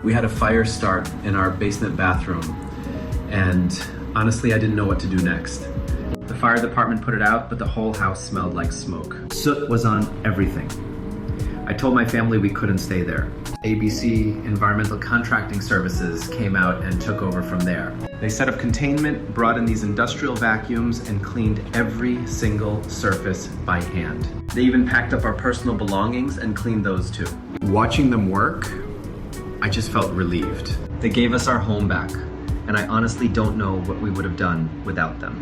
We had a fire start in our basement bathroom, and honestly, I didn't know what to do next. The fire department put it out, but the whole house smelled like smoke. Soot was on everything. I told my family we couldn't stay there. ABC Environmental Contracting Services came out and took over from there. They set up containment, brought in these industrial vacuums, and cleaned every single surface by hand. They even packed up our personal belongings and cleaned those too. Watching them work, I just felt relieved. They gave us our home back, and I honestly don't know what we would have done without them.